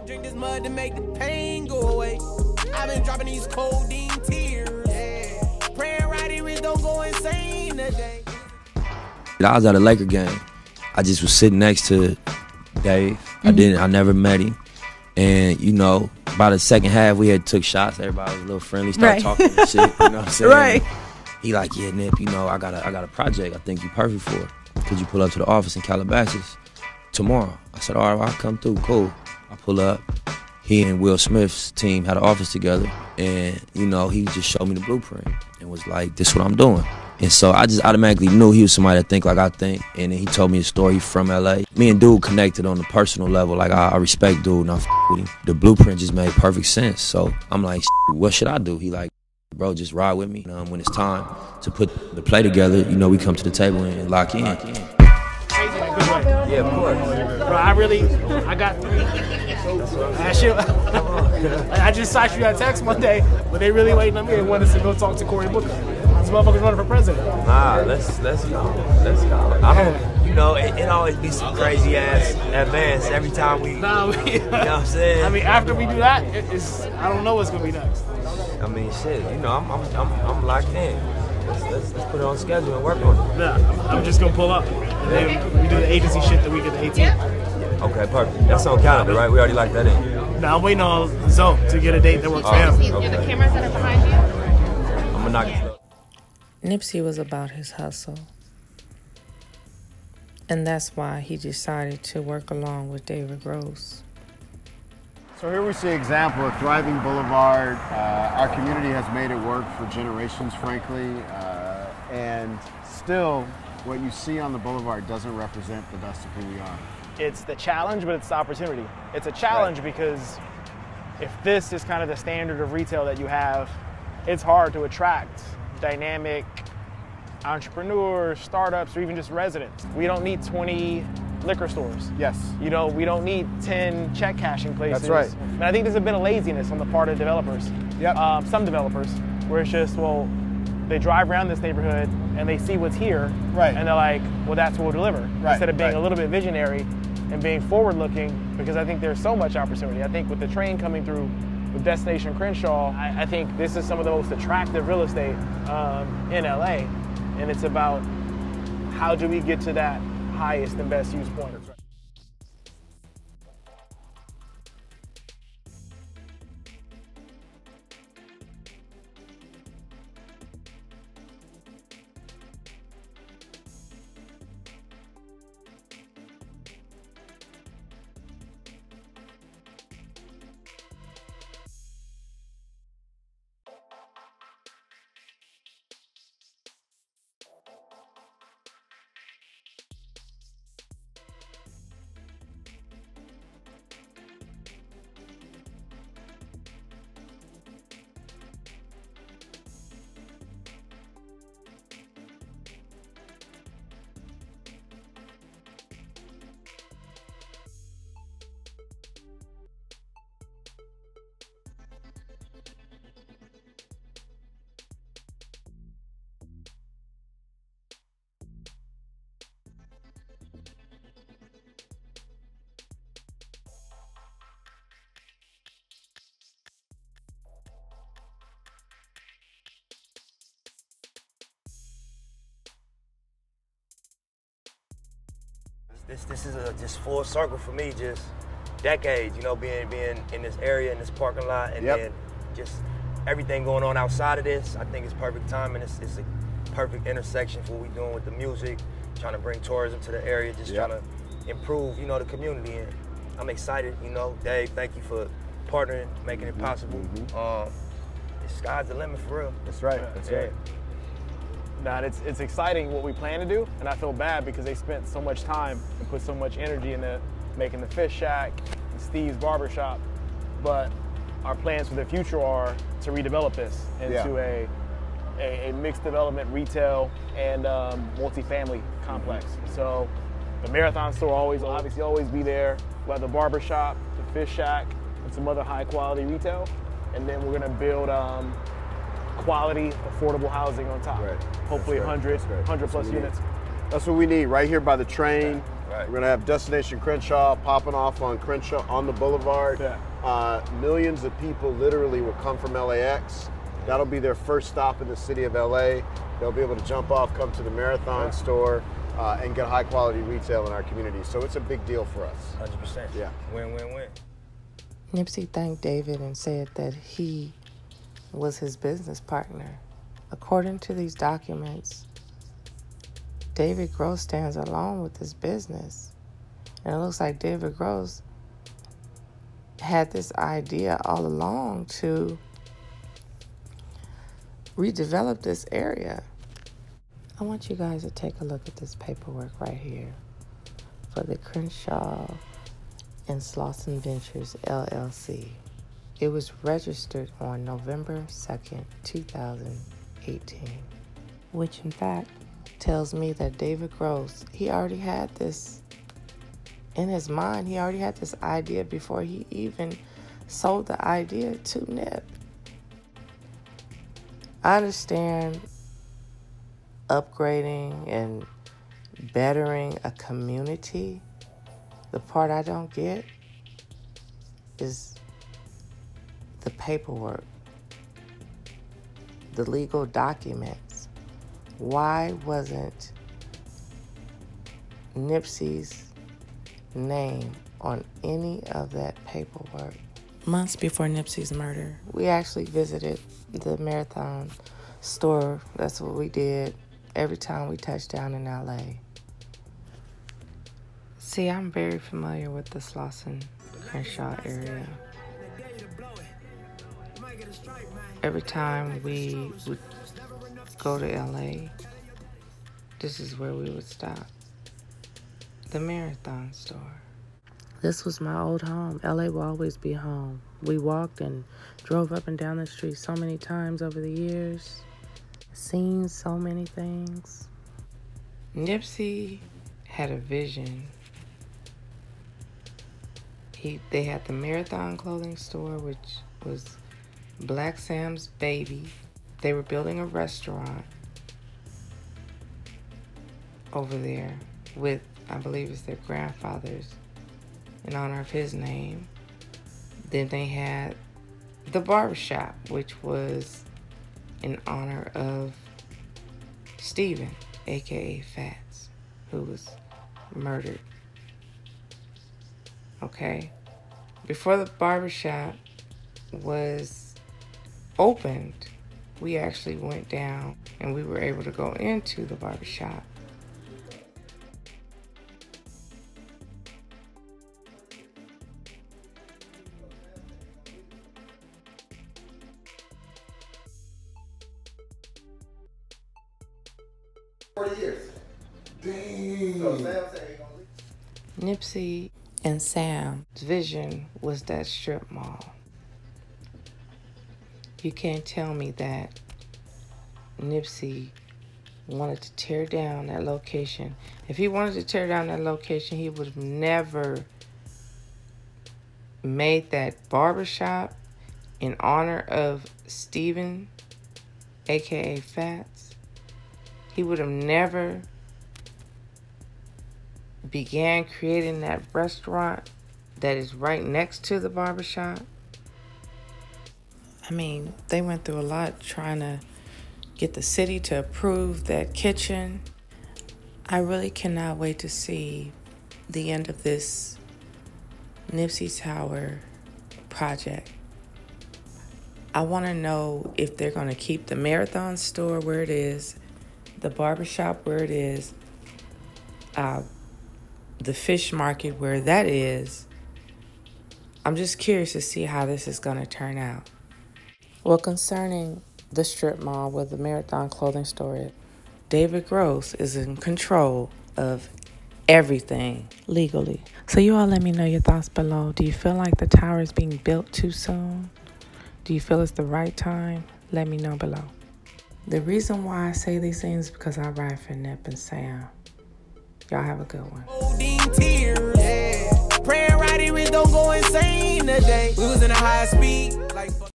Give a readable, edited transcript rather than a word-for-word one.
I drink this mud to make the pain go away. I've been dropping these codeine tears. Yeah. Praying right here don't go insane today. I was at a Laker game. I just was sitting next to Dave. I never met him. And, you know, by the second half, we had took shots. Everybody was a little friendly, started talking and shit. You know what I'm saying? Right. He like, yeah, Nip, you know, I got a project I think you perfect for. Could you pull up to the office in Calabasas tomorrow? I said, all right, well, I'll come through, cool. I pull up. He and Will Smith's team had an office together. And, you know, he just showed me the blueprint and was like, this is what I'm doing. And so I just automatically knew he was somebody that think like I think. And then he told me a story from LA. Me and Dude connected on the personal level. Like, I respect Dude and I f with him. The blueprint just made perfect sense. So I'm like, what should I do? He like, bro, just ride with me. When it's time to put the play together, you know, we come to the table and lock in. Yeah, of course. Bro, I got that shit. I just saw you at text one day, but they really waiting on me. They want us to go talk to Cory Booker. This motherfucker's running for president. Nah, let's go. Let's go. I don't, you know, it always be some crazy ass advance every time we. Nah, you know what I'm saying? I mean, after we do that, I don't know what's gonna be next. I mean, shit. You know, I'm locked in. Let's put it on schedule and work on it. Yeah, I'm just gonna pull up. And then we do the agency shit the week of the 18th. Okay, perfect. That's on calendar, right? We already locked that in. Now I'm waiting on Zoe to get a date that works for him. Okay. The cameras that are behind you? I'm gonna knock it. Nipsey was about his hustle. And that's why he decided to work along with David Gross. So here we see an example of thriving boulevard. Our community has made it work for generations, frankly. And still, what you see on the boulevard doesn't represent the best of who we are. It's the challenge, but it's the opportunity. It's a challenge because if this is kind of the standard of retail that you have, it's hard to attract dynamic entrepreneurs, startups, or even just residents. We don't need 20 liquor stores. Yes. You know, we don't need 10 check cashing places. That's right. And I think there's a bit of laziness on the part of developers. Yep. Some developers, where it's just, well, they drive around this neighborhood and they see what's here, right, and they're like, well, that's what we'll deliver. Right. Instead of being right. a little bit visionary and being forward-looking, because I think there's so much opportunity. I think with the train coming through with Destination Crenshaw, I think this is some of the most attractive real estate in LA, and it's about how do we get to that highest and best use point. This is just full circle for me, just decades, you know, being in this area, in this parking lot, and then just everything going on outside of this. I think it's perfect timing. It's a perfect intersection for what we're doing with the music, trying to bring tourism to the area, just trying to improve, you know, the community. And I'm excited, you know. Dave, thank you for partnering, making it possible. The sky's the limit for real. That's right. That's right. Nah, it's exciting what we plan to do, and I feel bad because they spent so much time and put so much energy into making the Fish Shack and Steve's Barbershop, but our plans for the future are to redevelop this into a mixed development retail and multifamily complex. So the Marathon store obviously always be there. We'll have the Barbershop, the Fish Shack, and some other high quality retail, and then we're gonna build quality, affordable housing on top. Right. Hopefully 100 plus units. That's what we need right here by the train. Right. We're gonna have Destination Crenshaw popping off on Crenshaw on the Boulevard. Yeah. Millions of people literally will come from LAX. That'll be their first stop in the city of LA. They'll be able to jump off, come to the Marathon store, and get high quality retail in our community. So it's a big deal for us. 100%. Yeah. Win, win, win. Nipsey thanked David and said that he was his business partner. According to these documents, David Gross stands alone with this business. And it looks like David Gross had this idea all along to redevelop this area. I want you guys to take a look at this paperwork right here for the Crenshaw and Slauson Ventures, LLC. It was registered on November 2nd, 2018, which in fact tells me that David Gross, he already had this in his mind. He already had this idea before he even sold the idea to Nip. I understand upgrading and bettering a community. The part I don't get is the paperwork, the legal documents. Why wasn't Nipsey's name on any of that paperwork? Months before Nipsey's murder, we actually visited the Marathon store. That's what we did every time we touched down in LA. See, I'm very familiar with the Slauson Crenshaw area. Every time we would go to LA, this is where we would stop. The Marathon store. This was my old home. LA will always be home. We walked and drove up and down the street so many times over the years. Seen so many things. Nipsey had a vision. They had the Marathon clothing store, which was Black Sam's baby. They were building a restaurant over there with, I believe it's their grandfather's, in honor of his name. Then they had the barbershop, which was in honor of Steven, aka Fats, who was murdered. Okay? Before the barbershop was opened, we actually went down and we were able to go into the barbershop. Nipsey and Sam's vision was that strip mall. You can't tell me that Nipsey wanted to tear down that location. If he wanted to tear down that location, he would have never made that barbershop in honor of Steven, aka Fats. He would have never began creating that restaurant that is right next to the barbershop. I mean, they went through a lot trying to get the city to approve that kitchen. I really cannot wait to see the end of this Nipsey Tower project. I want to know if they're going to keep the Marathon store where it is, the barbershop where it is, the fish market where that is. I'm just curious to see how this is going to turn out. Well, concerning the strip mall where the Marathon clothing store is, David Gross is in control of everything legally. So you all let me know your thoughts below. Do you feel like the tower is being built too soon? Do you feel it's the right time? Let me know below. The reason why I say these things is because I ride for Nip and Sam. Y'all have a good one. Tears, yeah. Praying right here, don't go insane today. We was in a high speed.